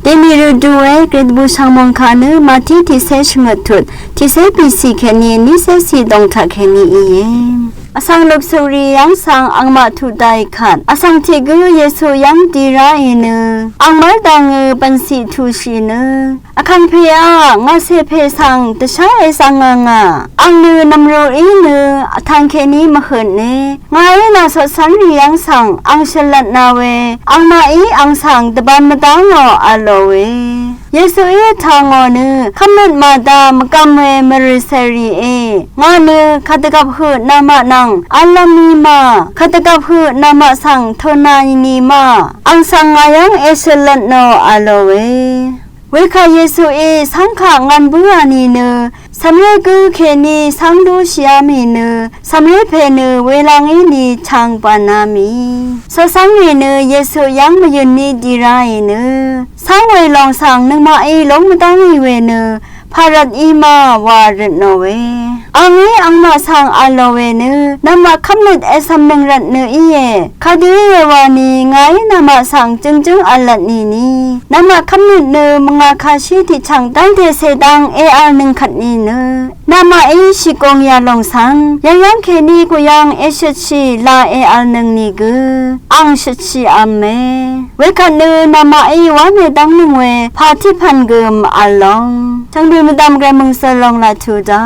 เดมีรูดูเอเกรดบูชังมงคานุมาที่เซชงทุดที่เซปีสีแค่นี้นิเซสีดงทักแค่นี้เองอสังลบสุริยังสังอังมาทุได้ขันอสังเทกุเยซูยังดีไรเนอังมาดังปันสีทูชีเนอคังเพียงาเซเพสังตะชาเอสังงาอังเนนำโรอีเนทางแค่นี้มาเหินเนงายนาสดสันริยังสังอังเชลัดนาเวอังมาอีอังสังตะบันมาดังออโลเวเยซูเอทางอเนคำนัดมาดามกำเวมริเซรีเองาเนขัดกับหืนามะนังอัลลามีมาขัดกับหืนามะสังโทนายินีมาอังสังงายังเอเชลัดโนอโลเวเวคาเยซูเอสังขางานบุญานีเนสำเร็จกูเคนีสังดูชิอามีเนสำเร็จเพเนเวลังอินีช่างปานามีสสังเวเนเยซูยังมายืนนีดีไรเนสังเวลองสังนึงมาอีลงมาตั้งอีเวเนพารัดอีมาวารัดโนเวอังนี้อังมาสังอาโลเวเนนำมาคำนึดเอสัมนึงรัดเนอีเยคดีเยวานีไงนำมาสังจึงอัลลัดนีนำมาคำนึดเนมงาคาชีที่ช่างตั้งเทเสดังเออานึงขัดนีเนนำมาเอชิกงยาลงสังยังเคนีกุยังเอชชีลาเออานึงนีกุอังชชีอเมเวคันเนนำมาเอวาเมดังนึงเวพาทิพันเกมอัลลองจังดูมดามแกรมึงสลองลาทูดา